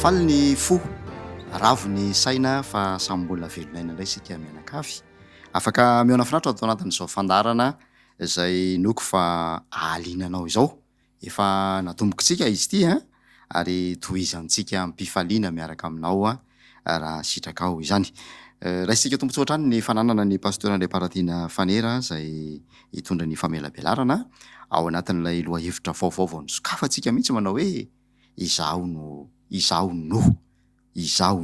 faly ny fo, ravo ny saina fa samy mbola velonaina indray sika mianakavy. Afaka mihaona finaritra atao anatin'izao fandarana izay noko fa ahalinanao izao. Efa natombokontsika izy ity ary tohizantsika mpifaliana miaraka aminao raha sitrakao izany. Raisika tombontsoa ny fananana ny pasteur André Paratina Fanera izay hitondra ny famelabelarana ao anatin'ilay loha hevitra vaovao vao nosokafantsika mihitsy manao hoe izaho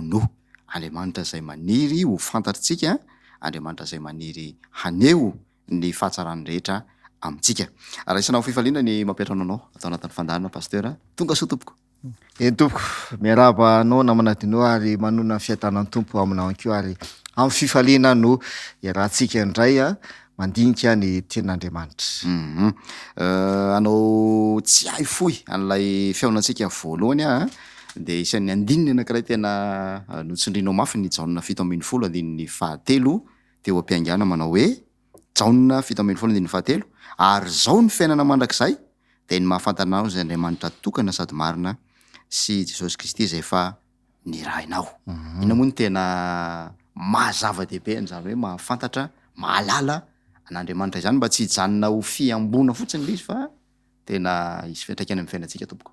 no Andriamanitra izay maniry ho fantatritsika, Andriamanitra izay maniry haneho ny fahatsarany rehetra amintsika. Raisanao fifaliana ny mampiatrana anao atao anatin'ny fandarana pasteur. Tonga soa tompoko. Tompoko, miaraba anao namanadinao ary manona fiatanan'ny tompo aminao keo ary amin'ny fifaliana no iarahantsika indray mandinika ny ten'Andriamanitra. Anao tsy hay fohy an'ilay fiaonantsika voalohany dia isan'ny andininy anankiray tena notsindrinao mafy ny Jaona 7:10 andininy 7 teo am-piangana manao hoe Jaona 7:10 andininy 7 ary zao ny fiainana mandrakizay dia ny mahafantanao izay Andriamanitra tokana sady marina sy Jesosy Kristy izay efa nirahinao. Ina moa ny tena mahazava-dehibe an'izany hoe mahafantatra, mahalala an'Andriamanitra izany mba tsy hijanona ho fiambona fotsiny ilay izy fa tena hisy fiantraikany amin'ny fiainantsika tompoko.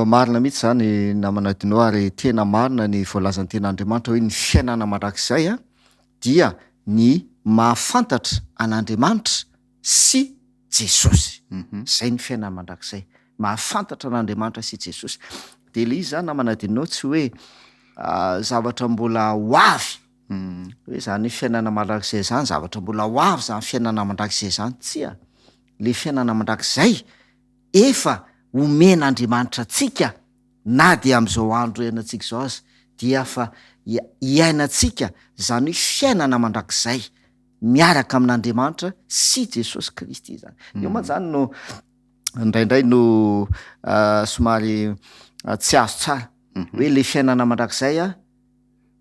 Marina mihitsy zany namanadinao ary tena marina ny voalazan'ny ten'Andriamanitra hoe ny fiainana mandrakizay dia ny mahafantatra an'Andriamanitra sy Jesosy. Zay ny fiainana mandrakizay, mahafantatra an'Andriamanitra sy Jesosy. Dia ilay izy zany namanadinao tsy hoe zavatra mbola ho avy, hoe zany fiainana mandrakizay zany zavatra mbola ho avy zany fiainana mandrakizay zany, tsia. Le fiainana mandrakizay efa omen'Andriamanitra antsika na dia amin'izao andro iainantsika izao aza dia fa iainantsika zany hoe fiainana mandrakizay miaraka amin'Andriamanitra sy Jesosy Kristy zany. Io moa zany no indraindray no somary tsy azo tsara hoe le fiainana mandrakizay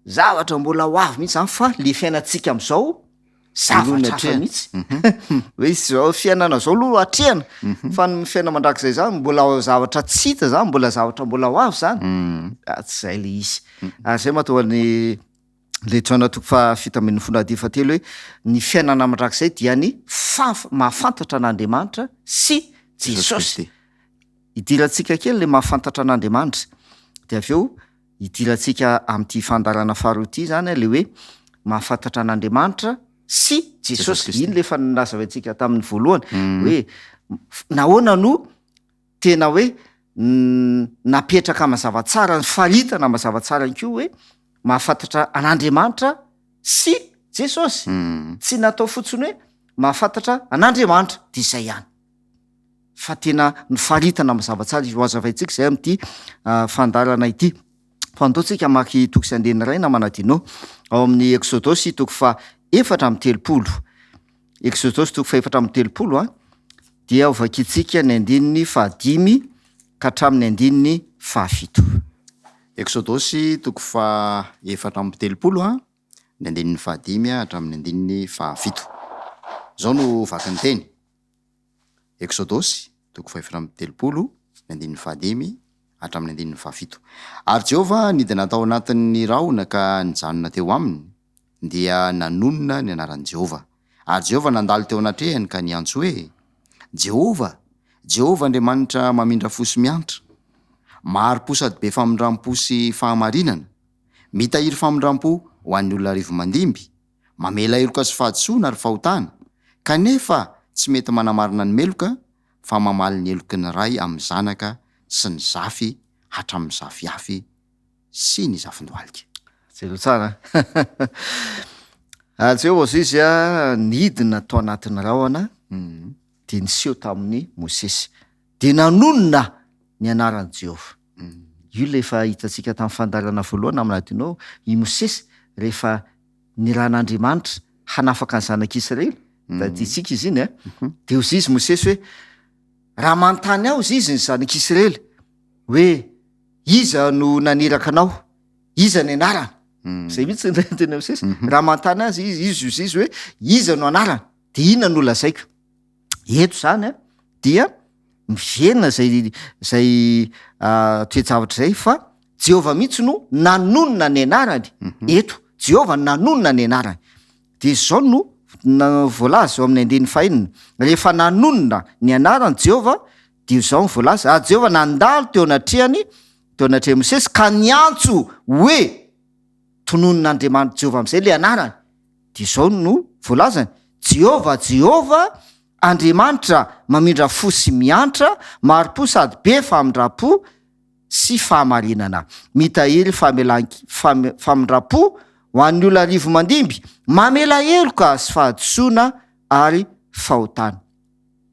zavatra mbola ho avy mihitsy zany fa le fiainantsika amin'izao zavatra hafa mihitsy. Hoe izao fiainana zao aloha hatrehana fa ny fiainana mandrakizay zany mbola zavatra tsy hita zany, mbola zavatra mbola ho avy zany. Tsy zay le izy. Ary zay mahatonga ny le Jaona 7:10 hoe ny fiainana mandrakizay dia ny mahafantatra an'Andriamanitra sy Jesosy. Idirantsika kely le mahafantatra an'Andriamanitra dia avy eo idirantsika amin'ity fandarana faharoa ity zany le hoe mahafantatra an'Andriamanitra sy Jesosy. Iny le fanazavaintsika tamin'ny voalohany hoe nahoana no tena hoe napetraka mazavatsara ny faritana mazavatsara ny koa hoe mahafantatra an'Andriamanitra sy Jesosy. Tsy natao fotsiny hoe mahafantatra an'Andriamanitra dia izay ihany, fa tena ny faritana mazavatsara ho azavaintsika izay amin'ity fandarana ity. Fantaontsika maky toko sy andena iray namanadinao ao amin'ny Exodosy toko 4:30. Exodosy toko 4:30 dia ovakitsika ny andininy 5 ka hatramin'ny andininy 7. Exodosy toko 4:30 ny andininy 5 hatramin'ny andininy 7. Zao no vaky ny teny. Exodosy toko 4:30 ny andininy 5 hatramin'ny andininy 7. Ary Jehovah nidy natao anatin'ny rahona ka nijanona teo aminy dia nanonona ny anaran'i Jehovah. Ary Jehovah nandalo teo anatrehany ka niantso hoe Jehovah, Jehovah Andriamanitra mamindra fosy miantra, maro-po sady be famindram-po sy fahamarinana, mitahiry famindram-po ho an'ny olona arivo mandimby, mamela heloka sy fahadisoana ary fahotana, kanefa tsy mety manamarina ny meloka fa mamaly ny eloky ny ray amin'ny zanaka sy ny zafy hatramin'ny zafy afy sy ny zafin-dohalika. Zero tsara. Jehovah izy nidina tao anatin'ny rahona dia niseho tamin'ny Mosesy dia nanonona ny anaran'i Jehovah. Io le efa hitantsika tamin'ny fandarana voalohany namanadinao i Mosesy rehefa niran'Andriamanitra hanafaka ny zanak'Israely taditsika izy iny dia hozy izy Mosesy hoe raha manontany aho izy ny zanak'Israely hoe iza no naniraka anao, iza ny anarana, zay mihitsy tena Mosesy. Raha manontany azy izy hoe iza no anarana dia inona no lazaiko. Eto zany dia miverina zay toejavatra zay fa Jehova mihitsy no nanonona ny anarany. Eto Jehova nanonona ny anarany. De zao no voalaza eo amin'ny 5:1. Rehefa nanonona ny anarany Jehova, de zao ny voalaza: Jehova nandalo teo anatrehany, teo anatrehany Mosesy ka niantso hoe tononon'Andriamanitra Jehova am'izay le anarany. De zao no voalazany: Jehova Andriamanitra mamindra fo sy miantra, maro-po sady be famindram-po sy fahamarinana, mitahiry famindram-po ho an'ny olona arivo mandimby, mamela heloka sy fahadisoana ary fahotana.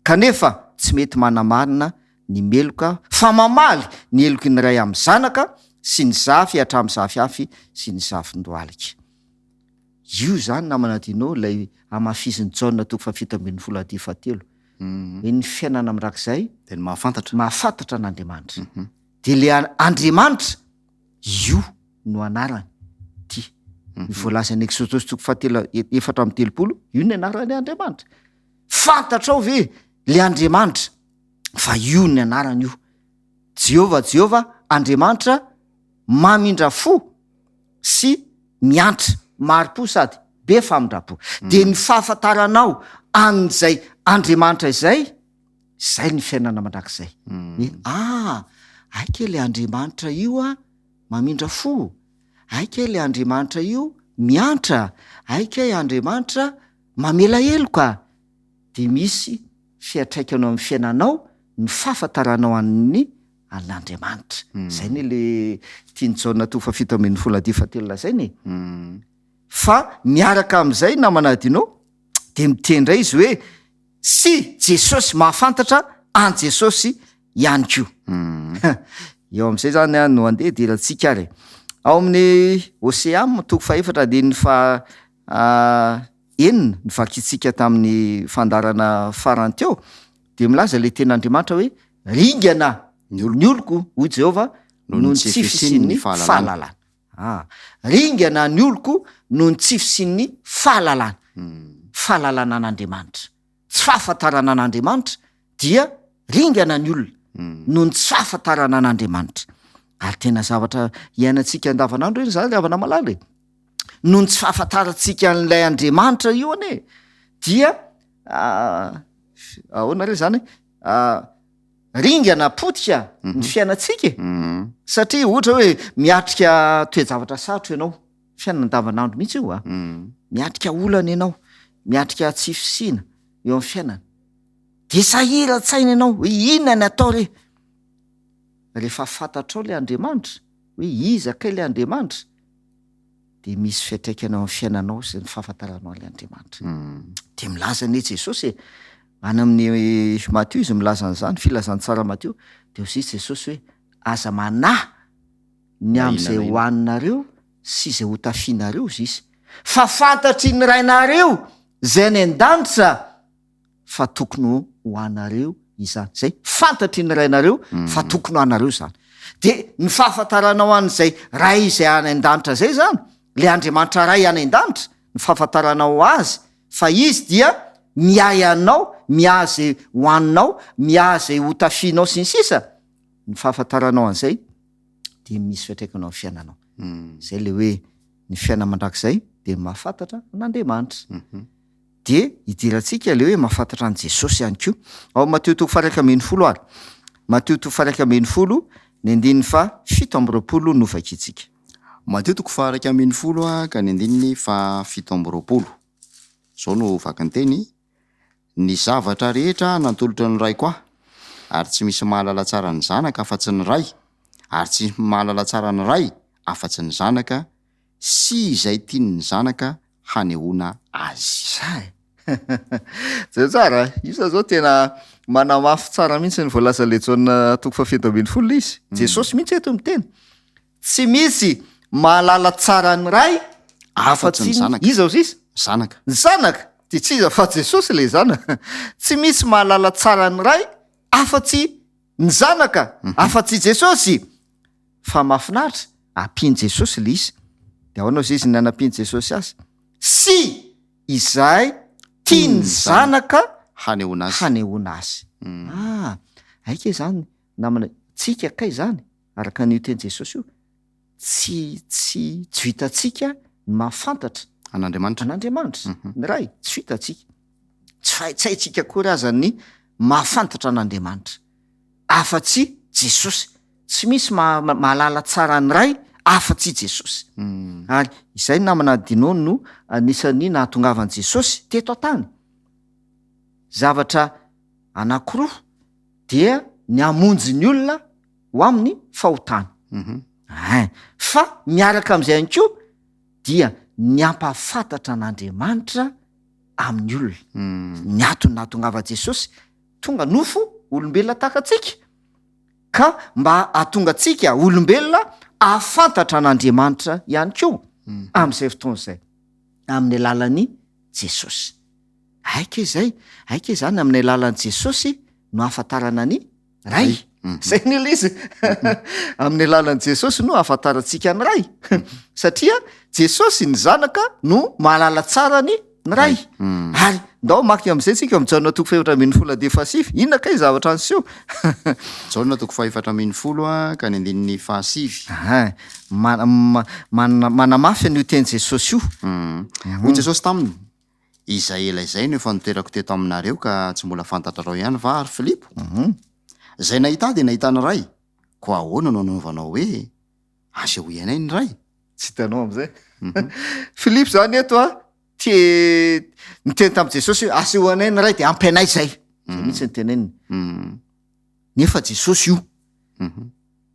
Kanefa tsy mety manamarina ny meloka, fa mamaly ny heloky ny ray amin'ny zanaka sy ny zafy hatramin'ny zafy hafy sy ny zafin-dohalika. Io zany namana dinao lay amafiziny Jaona 7:17. Ny fiainana amin'rak'izay de mahafantatra n'Andriamanitra. De le Andriamanitra io no anarany ty. Ny voalazany Exodus 4:7, io ny anarany Andriamanitra. Fantatrao ve le Andriamanitra fa io ny anarany io: Jehova Andriamanitra mamindra fo sy miantra, maro-po sady be famindram-po. De ny fahafantaranao an'izay Andriamanitra izay ny fiainana mandrakizay. Aika le Andriamanitra io mamindra fo, aika le Andriamanitra io miantra, aika Andriamanitra mamela heloka. De misy fiatraikana amin'ny fiainanao ny fahafantaranao an'Andriamanitra. Zay ny le tiany Jaona 7:17 lazainy. Fa miaraka am'izay namana dinao de mitendra izy hoe sy Jesosy mahafantatra an Jesosy ihany ko. Eo am'izay zany no andeha de ratsika ary ao amin'ny Osea 4:4 enina ny vakitsika tamin'ny fandarana farany teo, de milaza le ten'Andriamanitra hoe ringana ny oloko hoy Jehova noho ny tsy fisian'ny fahalalana. Ringana ny oloko noho ny tsy fisian'ny fahalalana. Fahalalana an'Andriamanitra, tsy fahafantarana an'Andriamanitra dia ringana ny olona noho ny tsy fahafantarana an'Andriamanitra. Ary tena zavatra iainantsika andavanandro eny zany avana malala noho ny tsy fahafantarantsika an'ilay Andriamanitra io ane dia ahoana re zany ringana potika ny fiainantsika. Satria ohatra hoe miatrika toe-javatra sarotra ianao, fiainana andavanandro mihitsy io miatrika olana ianao, miatrika tsy fisina eo amin'ny fiainana, de sahiran-tsaina ianao hoe inona ny atao re. Rehefa fantatrao le Andriamanitra hoe iza kay le Andriamanitra, de misy fiatraikana amin'ny fiainanao sy ny fahafantaranao le Andriamanitra. De milaza ny Jesosy any amin'ny Matthieu izy milaza an'izany, filazany tsara Matthieu, de hozy Jesosy hoe aza manahy ny am'izay hoaninareo sy izay hotafianareo izy, fa fantatry ny rainareo zay ny an-danitra fa tokony hoanareo izany. Zay fantatry ny rainareo fa tokony hoanareo zany. De ny fahafantaranao an'izay ray izay any an-danitra zay zany, le Andriamanitra ray any an-danitra, ny fahafantaranao azy fa izy dia miay anao, miazy hoaninao, miazy hotafianao sy ny sisa. Ny fahafantaranao an'izay de misy fiatraikanao amin'ny fiainanao. Zay le hoe ny fiaina mandrakizay de mahafantatra n'Andriamanitra. De idirantsika le hoe mahafantatra an' Jesosy ihany koa. Ao Matthieu 1:10 ary. Matthieu 1:10 ny 7:20 no vakitsika. Matthieu 1:10 ka ny 7:20. Zao no vakany teny: ny zavatra rehetra nantolotra ny ray koa, ary tsy misy mahalala tsara ny zanaka afa-tsy ny ray, ary tsy mahalala tsara ny ray afa-tsy ny zanaka, sy izay tiany ny zanaka hanehoana azy. Zay tsara, isa zao tena manamafy tsara mihitsy ny voalaza le Jaona 7:20 izy. Jesosy mihitsy eto miteny tsy misy mahalala tsara ny ray afa-tsy ny zanaka. Iza izy zanaka de tsy iza fa Jesosy le zanaka. Tsy misy mahalala tsara ny ray afa-tsy ny zanaka, afa-tsy Jesosy. Fa mahafinaritra ampiany Jesosy le izy. De ahoana izy ny anampiany Jesosy azy? Sy izay tiany zanaka hanehoana azy. Aika zany namana tsika kay zany araka n'io teny Jesosy io tsy hitantsika ny mahafantatra an'Andriamanitra. an'Andriamanitra ny ray tsy hitantsika, tsy fahitsaitsika kory azany mahafantatra an'Andriamanitra afa-tsy Jesosy. Tsy misy mahalala tsara ny ray afa-tsy Jesosy. Ary izay namana Dinony no anisan'ny nahatongavan' Jesosy teto an-tany. Zavatra anankiroa dia ny hamonjy ny olona ho amin'ny fahotana. Fa miaraka am'izay ihany koa dia ny ampahafantatra an'Andriamanitra amin'ny olona. Ny antony nahatongava Jesosy tonga nofo olombelona tahaka antsika, ka mba hahatonga antsika olombelona ahafantatra an'Andriamanitra ihany koa am'izay fotoana izay amin'ny alalan'ny Jesosy. Aika izany amin'ny alalan'i Jesosy no ahafantarana ny ray. Zay ny ila izy amin'ny alalan'i Jesosy no ahafantarantsika ny ray satria Jesosy ny zanaka no mahalala tsara ny ray. Ary ndao maky am'izay tsika am'Jaona 4:7 inona kay zavatra an'sio? Jaona 4:7 ka ny andininy 7. Manamafy an'io teny Jesosy io. Hoy Jesosy taminy, izay ela izay no efa nitoerako teto aminareo ka tsy mbola fantatrareo ihany va ary Filipo? Zay nahita de nahitana ray, ko ahoana no anaovanao hoe aseho ianay ny ray? Tsy hitanao am'izay. Filipo zany eto niteny tamin'i Jesosy hoe asehoanay ny ray de ampianay zay. Zay mihitsy ny teneniny. Nefa Jesosy io.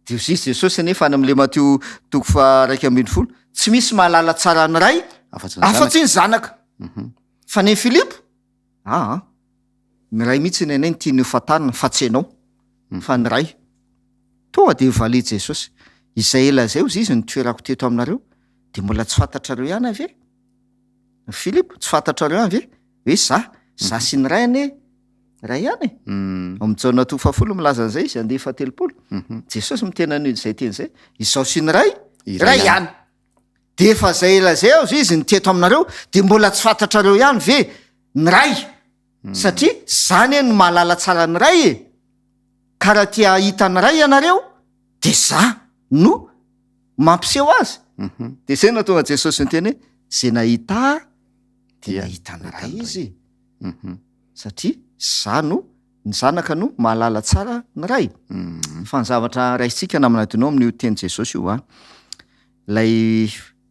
De zis Jesosy anefa any am'le Matteo 2:20 tsy misy mahalala tsara ny ray afa-tsy ny zanaka. Fa ny Filipo ny ray mihitsy ny anay ny tiany hofantarina fa tsy ianao fa ny ray. Tonga de valy Jesosy, izay ela zay ozy izy nitoerako teto aminareo de mbola tsy fantatrareo ihany ave? Filipo, tsy fantatrareo ihany ve? Hoe za sy ny ray ane ray ihany e. Am'Jaona 2:10 milaza an'izay izy 2:30. Jesosy mitena an'izay teny zay, izaho sy ny ray ihany. De efa zay ela zay ozy izy niteto aminareo de mbola tsy fantatrareo ihany ve ny ray? Satria zany no mahalala tsara ny ray e. Ka raha tia hita ny ray ianareo de za no mampiseho azy. De zay natonga Jesosy niteny hoe zay nahita dia nahita ny ray izy. Satria za no ny zanaka no mahalala tsara ny ray. Fa ny zavatra raisitsika namana dinao amin'io teny Jesosy io lay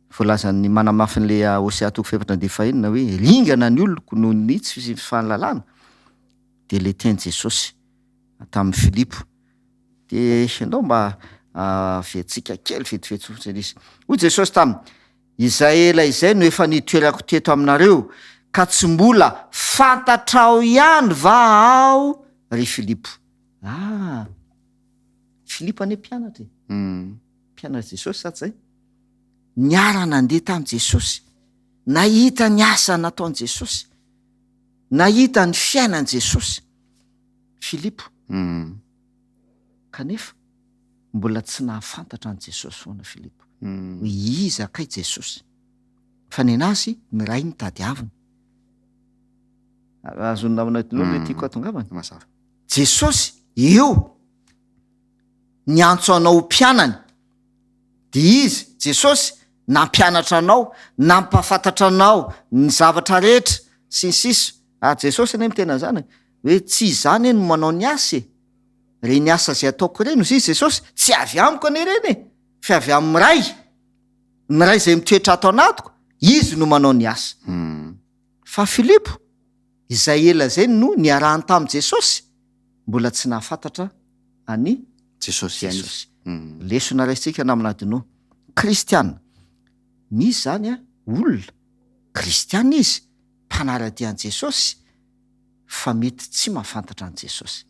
voalazan'ny manamafy n'le Hosea 4:1 hoe lingana ny oloko noho ny tsy fahalalana. De le teny Jesosy tamin'ny Filipo. De ndao mba vetsika kely vetivety izy. Hoy Jesosy taminy, izay ela izay no efa nitoerako teto aminareo ka tsy mbola fantatrao ihany va aho ry Filipo? Filipo ane mpianatra mpianatra Jesosy sa tsy zay? Niara nandeha tamin'i Jesosy, nahita ny asa nataon'i Jesosy, nahita ny fiainan'i Jesosy. Filipo. Kanefa mbola tsy nahafantatra an' Jesosy foana Filipo. Hoe iza kay Jesosy? Fa ny anazy ny ray ny tadiaviny. Azony namana dinolo le tiako atongavany. Jesosy eo niantso anao mpianany. De izy Jesosy nampianatra anao, nampahafantatra anao ny zavatra rehetra sy ny sisa. Jesosy ane mitena zany hoe tsy izany no manao ny asa e. Reny asa zay ataoko reny izy Jesosy tsy avy amiko ane reny e, fa avy amin'ny ray. Ny ray zay mitoetra ato anatiko, izy no manao ny asa. Fa Filipo, izay ela zay no niarahany tamin'i Jesosy, mbola tsy nahafantatra any Jesosy. Lesona raisitsika namana dino. Kristiana. Misy zany olona kristiana izy, mpanaradia an' Jesosy, fa mety tsy mahafantatra an' Jesosy.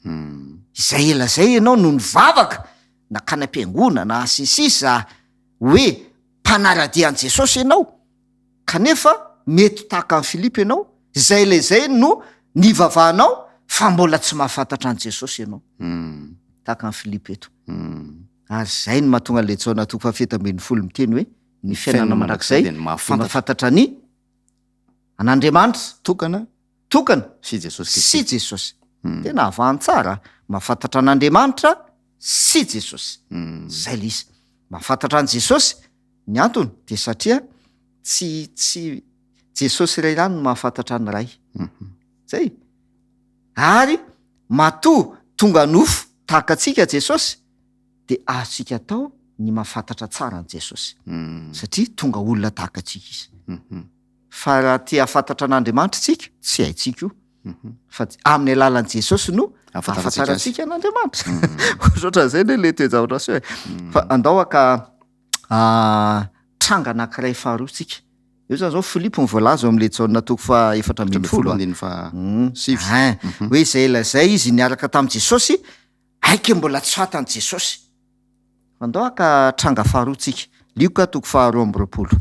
Izay ela zay ianao no nivavaka nakany am-piangona na sisisa hoe mpanaradia an' Jesosy ianao, kanefa mety tahaka an' Filipo ianao, izay le zay no nivavahanao fa mbola tsy mahafantatra an' Jesosy ianao. Tahaka an' Filipo eto. Ary zay no mahatonga le Jaona 4:10 miteny hoe ny fiainana mandrakizay mampafantatra ny an'Andriamanitra tokana sy Jesosy. Sy Jesosy. Tena avahany tsara mahafantatra an'Andriamanitra sy Jesosy. Zay le izy. mahafantatra an' Jesosy ny antony de satria tsy Jesosy iray ihany no mahafantatra ny ray. Zay. Ary matoa tonga nofo tahaka antsika Jesosy de azontsika atao ny mahafantatra tsara an' Jesosy. Satria tonga olona tahaka antsika izy. Fa raha te hahafantatra an'Andriamanitra tsika, tsy haintsika io. Fa amin'ny alalan'i Jesosy no ahafantarantsika an'Andriamanitra. Ohatran'izay le toe-javatra sy hoe fa andao ka tranga anankiray faharoa tsika. Io zany zao Filipo ny voalaza am'le jaona toko fa 4:7. Hoe izay lazay izy niaraka tamin' Jesosy, aiky mbola tsy fantan' Jesosy. Andao ka tranga faharoa tsika. Lioka toko 2:20.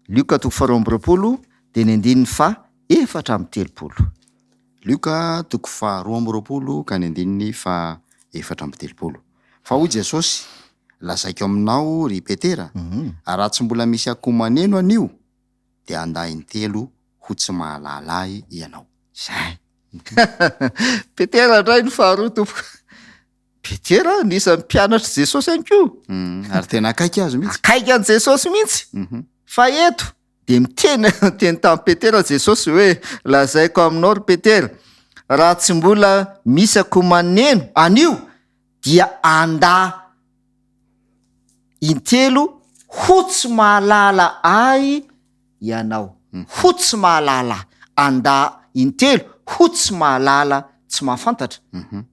Lioka toko 2:20 de ny 4:7. Lioka toko 2:20 ka ny 4:7. Fa hoy Jesosy, lazaiko aminao ry Petera, raha tsy mbola misy akoho maneno anio de andainy 3 ho tsy mahalala ahy ianao. Zay. Petera indray ny faharoa tompoko. Petera nisan'ny mpianatra Jesosy ihany koa. Ary tena akaiky azy mihitsy. Akaiky an' Jesosy mihitsy. Fa eto de teny tamin'ny Petera Jesosy hoe lazaiko aminao ry Petera, raha tsy mbola misy akoho maneno anio dia intelo ho tsy mahalala ahy ianao. Ho tsy mahalala. Intelo ho tsy mahalala, tsy mahafantatra.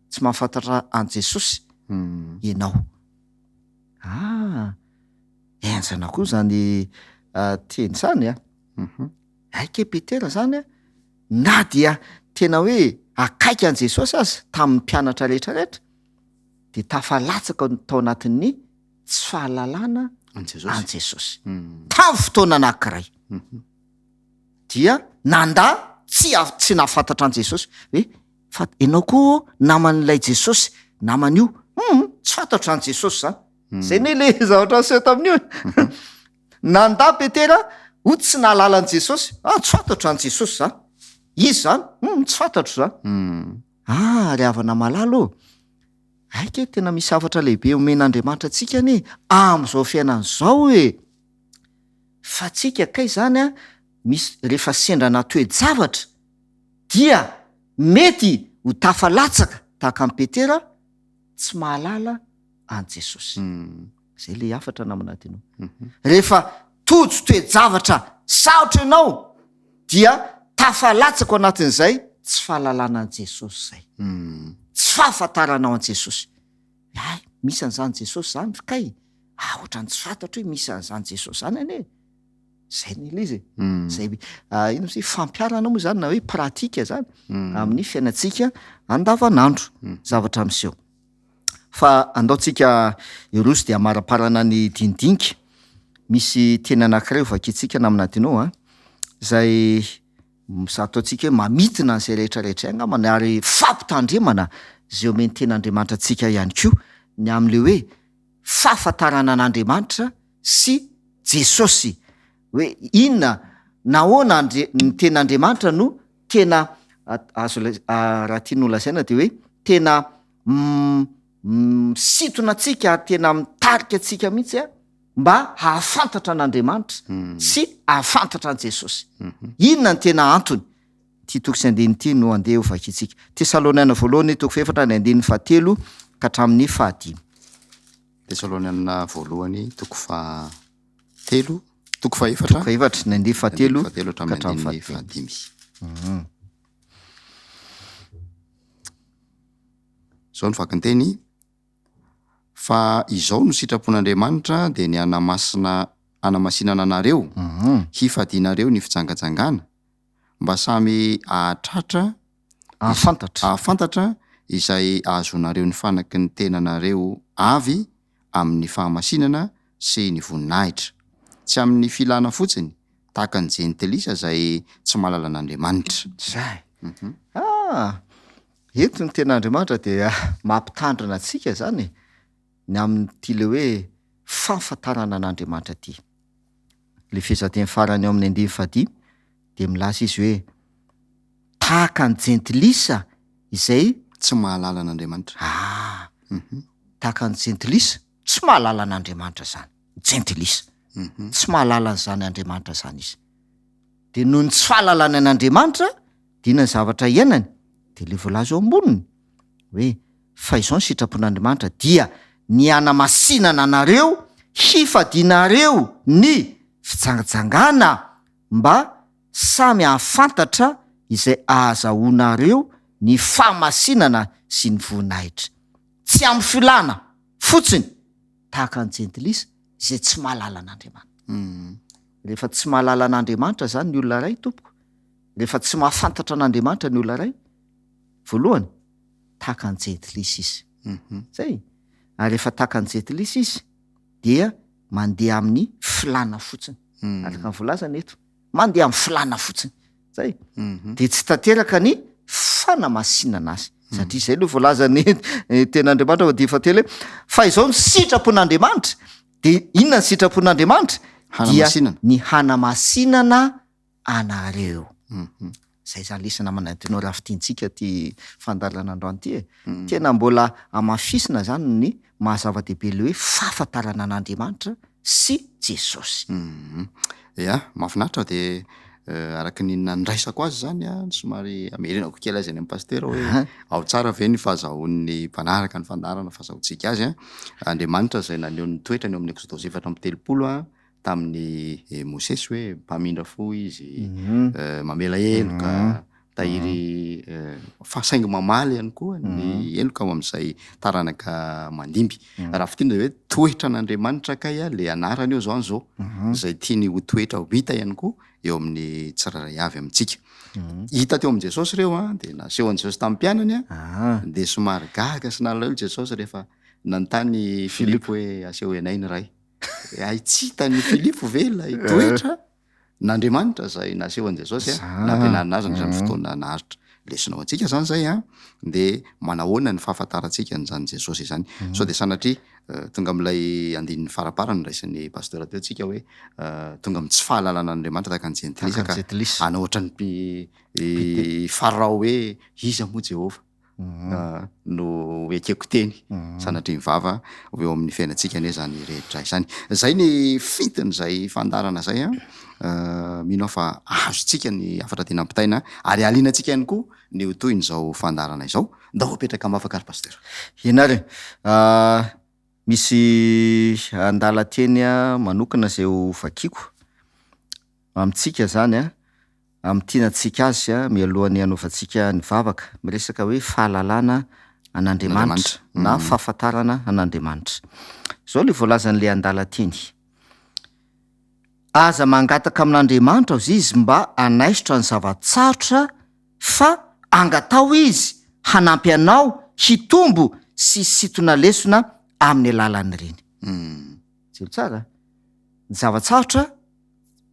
Tsy mahafantatra an' Jesosy ianao. Enjana koa zany teny zany aike Petera zany na dia tena hoe akaiky an' Jesosy azy tamin'ny mpianatra rehetrarehetra de tafalatsaka tao anatin'ny tsy fahalalana an' Jesosy. Tamin'ny fotoana anankiray dia tsy nahafantatra an' Jesosy hoe fa ianao koa naman'ilay Jesosy naman'io tsy fantatra an' Jesosy zany. Zay ne le zavatra aseho tamin'io. Nanda Petera ho tsy nahalala an' Jesosy. Tsy fantatra an' Jesosy zany. Izy zany tsy fantatro zany. Ry havana malalo. Aike tena misy zavatra lehibe omen'Andriamanitra antsika anie am'izao fiainana zao hoe fa tsika kay zany misy rehefa sendrana toe-javatra dia mety ho tafalatsaka tahaka an'i Petera tsy mahalala an' Jesosy. Zay le afatra namana tena. Rehefa tojo toe-javatra saotra ianao dia tafalatsaka ao anatin'izay tsy fahalalana an' Jesosy zay. Tsy fahafantaranao an' Jesosy. Misy an'izany Jesosy zany kay. Ohatrany tsy fantatra hoe misy an'izany Jesosy zany anie. Zay ny le izy. Zay ino moa fampiarana moa zany na hoe pratika zany amin'ny fiainantsika andavanandro zavatra miseho. Fa andaontsika irosy de amaraparana ny dindinika. Misy teny anankiray vakintsika namana tinao zay ataontsika hoe mamitina an'izay rehetrarehetra angambany ary fampitandremana zay omeny ten'Andriamanitra antsika ihany koa ny am'le hoe fahafantarana an'Andriamanitra sy Jesosy. Hoe inona nahoana ny ten'Andriamanitra no tena raha tiany nolazaina de hoe tena misintona antsika ary tena mitarika antsika mihitsy mba hahafantatra an'Andriamanitra sy hahafantatra an' Jesosy. Inona ny tena antony? Ty toko sy andiny ty no andeha ho vakintsika. Tesaloniana voalohany toko 4:7 ka hatramin'ny 5. Tesaloniana voalohany toko 4 toko 4 ny 7 ka hatramin'ny 5. Zao ny vakinteny fa izao no sitrapon'Andriamanitra de ny anamasinana anareo hifadianareo ny fitsangajangana mba samy ahafantatra izay ahazonareo ny fanaky ny tenanareo avy amin'ny fahamasinana sy ny voninahitra, tsy amin'ny filana fotsiny tahaka ny jentilisa zay tsy mahalala an'Andriamanitra. Zay. Eto ny ten'Andriamanitra de mampitandrina antsika zany ny amin'ty le hoe fahafantarana an'Andriamanitra ty. Le fezateny farany ao amin'ny 5 de milaza izy hoe tahaka ny jentilisa izay tsy mahalala an'Andriamanitra. Tahaka ny jentilisa tsy mahalala an'Andriamanitra zany jentilisa tsy mahalala n'zany Andriamanitra zany izy de noho ny tsy fahalalany an'Andriamanitra dina ny zavatra iainany de le voalaza eo amboniny hoe fa izao ny sitrapon'Andriamanitra dia ny anamasinana anareo hifadinareo ny fijangajangana mba samy hahafantatra izay ahazahoanareo ny fahamasinana sy ny voninahitra tsy amin'ny filana fotsiny tahaka ny jentilisa izay tsy mahalala an'Andriamanitra rehefa tsy mahalala an'Andriamanitra zany ny olona ray tompoko rehefa tsy mahafantatra an'Andriamanitra ny olona ray voalohany tahaka ny jentilisa izy zay ary rehefa tahaka ny jentilisa izy dia mandeha amin'ny filana fotsiny araka ny volazana eto mandeha amin'ny filana fotsiny zay de tsy tanteraka ny fanamasinana azy satria zay lo voalazany ten'Andriamanitra difatelo fa izao ny sitrapon'Andriamanitra de inona ny sitrapon'Andriamanitra dia ny hanamasinana anareo zay zany lesana manantenao raha fitiantsika ty fandalarana androany ty tena mbola amafisina zany ny mahazava-dehibe le hoe fahafantarana an'Andriamanitra sy Jesosy ia mahafinaritra de araka ny nandraisako azy zany somary amerenako kely azy any amin'ny pasteur hoe ao tsara ve ny fahazahoan'ny mpanaraka ny fandarana fahazahoantsika azy Andriamanitra zay naneho ny toetrany eo amin'ny Exodosy 4:30 tamin'ny Mosesy hoe mpamindra fo izy mamela eloka tahiry fahasaingo mamaly ihany koa ny eloka amin'izay taranaka mandimby raha fitindra hoe toetra an'Andriamanitra kay le anarany eo zao any zao zay tiany ho toetra ho hita ihany koa eo amin'ny tsirairay avy amintsika hita teo amin' Jesosy reo de naseho an' Jesosy tamin'ny mpianany de somary gaga sy nalalo Jesosy rehefa nanontany Filipo hoe aseho enay ny ray ay tsy hitany Filipo ve lay toetra n'Andriamanitra zay naseho an' Jesosy nampianarina azy ny fotoana naharitra lesonao antsika zany zay de manahoana ny fahafantarantsika n'zany Jesosy zany sao de sanatria tonga am'ilay andinin'ny faraparany raisan'ny pasteur teo tsika hoe tonga amy tsy fahalalana an'Andriamanitra tahaka ny jentilisa ana ohatran'ny farao hoe iza moa Jehova no ekeko teny sanatria mivava eo amin'ny fiainantsika ane zany rehetra izany zay ny fitiny zay fandarana zay mino fa azotsika ny afatra tena ampitaina ary alianantsika ihany koa ny ho toy n'izao fandarana izao ndao apetraka mafaka ary pasteur ianary misy andala teny manokana zay ho vakiko amitsika zany am'tianantsika azy mialohan'ny hanaovantsika ny vavaka miresaka hoe fahalalana an'Andriamanitra na fahafantarana an'Andriamanitra zao le voalazan'le andala teny aza mangataka amin'Andriamanitra ozy izy mba anaisitra ny zavatsarotra fa angatao izy hanampy anao hitombo sy sitona lesona amin'ny alalany reny zelo tsara ny zavatsarotra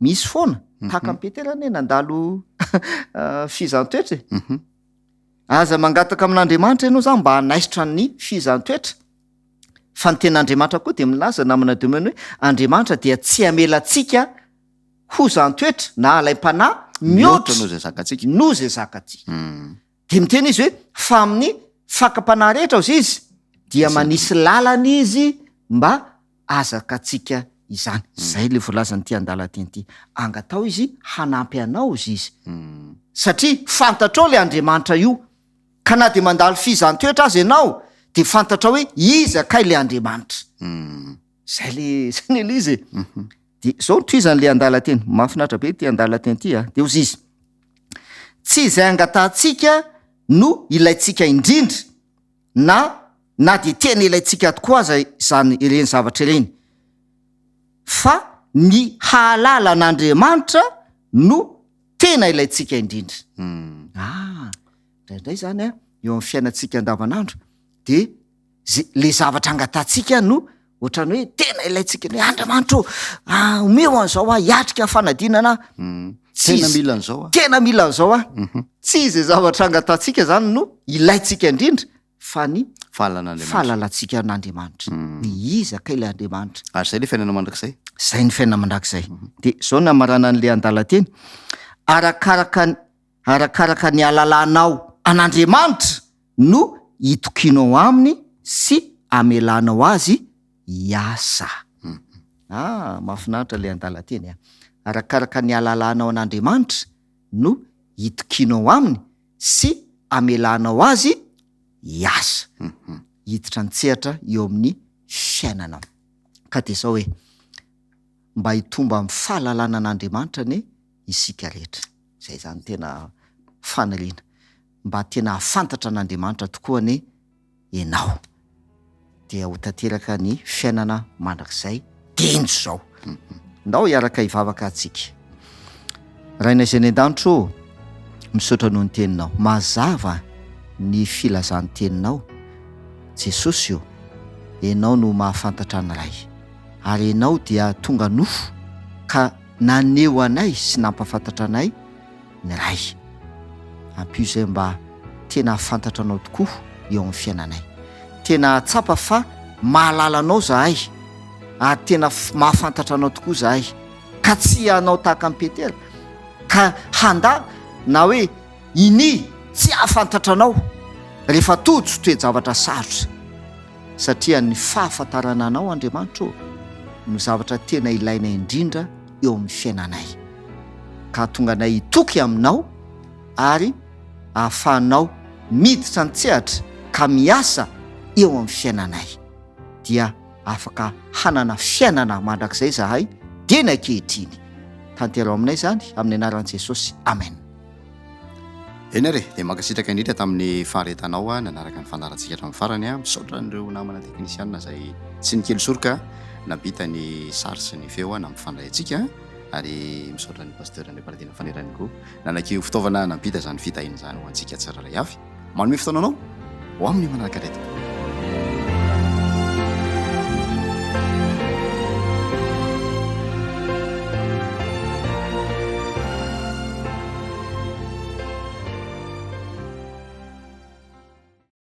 misy foana tahaka ny Peterany nandalo fizantoetra aza mangataka amin'Andriamanitra ianao zany mba hanaisitra ny fizantoetra fa ny ten'Andriamanitra koa de milaza namana domeny hoe Andriamanitra dia tsy amelatsika ho zantoetra na alaim-panahy mihoatra noho zay zakatsika noho zay zakatsika de miteny izy hoe fa amin'ny fakam-panahy rehetra ozy izy dia manisy lalana izy mba azakatsika izany zay le voalazany ty andala teny ty angatao izy hanampy anao izy izy satria fantatrao le Andriamanitra io ka na de mandalo fizantoetra azy ianao de fantatra hoe izy akay le Andriamanitra zay le izy de zao toizan'le andala teny mahafinaritra be ty andala teny ty de ozy izy tsy izay angatantsika no ilaitsika indrindra na de tena ilaitsika tokoa aza zany ireny zavatra ireny fa ny hahalala an'Andriamanitra no tena ilaitsika indrindra indraindray zany eo amin'ny fiainantsika andavanandro de le zavatra angatantsika no ohatrany hoe tena ilaitsika ny Andriamanitra omeo an'izao hiatrika fanadinana tena mila an'izao tena mila an'izao tsy zay zavatra angatantsika zany no ilaitsika indrindra fa ny fahalalantsika n'Andriamanitra ny izy akay le Andriamanitra ary zay le fiainana mandrakizay zay ny fiainana mandrakizay de zao namarana an'le andala teny arakaraka ny alalanao an'Andriamanitra no hitokinao aminy sy amelanao azy hiasa. Mahafinaritra le an-dalateny a. Arakaraka ny alalanao an'Andriamanitra no hitokinao aminy sy amelanao azy hiasa. Hiditra an-tsehatra eo amin'ny fiainanao. Ka de zao hoe mba hitomba amin'ny fahalalana an'Andriamanitra ny isika rehetra. Zay zany tena faniriana. Mba tena hafantatra an'Andriamanitra tokoa ny ianao. Dia ho tanteraka ny fiainana mandrakizay tendro zao. Ndao hiaraka hivavaka antsika. Raina izay any an-danitro, misaotra noho ny teninao. Mazava ny filazan'ny teninao. Jesosy io, ianao no mahafantatra an'ray. Ary ianao dia tonga nofo ka naneho anay sy nampafantatra anay ny ray. Ampio zay mba tena hafantatra anao tokoa eo amin'ny fiainanay. Tena atsapa fa mahalala anao zahay. Ary tena mahafantatra anao tokoa zahay. Ka tsy anao tahaka ny Petera. Ka handa na hoe tsy hafantatra anao rehefa tojo toe-javatra sarotra. Satria ny fahafantarana anao Andriamanitra no zavatra tena ilaina indrindra eo amin'ny fiainanay. Ka tonga anay hitoky aminao ary ahafahanao miditra an-tsehatra ka miasa eo amin'ny fiainanay. Dia afaka hanana fiainana mandrakizay zahay dia ny ankehitriny. Tantero aminay zany amin'ny anaran'i Jesosy. Amen. Eny re, dia mankasitraka indrindra tamin'ny faharetanao nanaraka ny fandarantsika hatramin'ny farany misaotra an'ireo namana teknisianina izay tsy nikely soroka nabita ny sary sy ny feo nampifandray antsika, ary misaotra ny pasteur André Paradina Fanerany koa nanakio fitaovana nampita izany fitahina izany ho antsika tsiraray avy. Manome fotoananao ho amin'ny manaraka reto.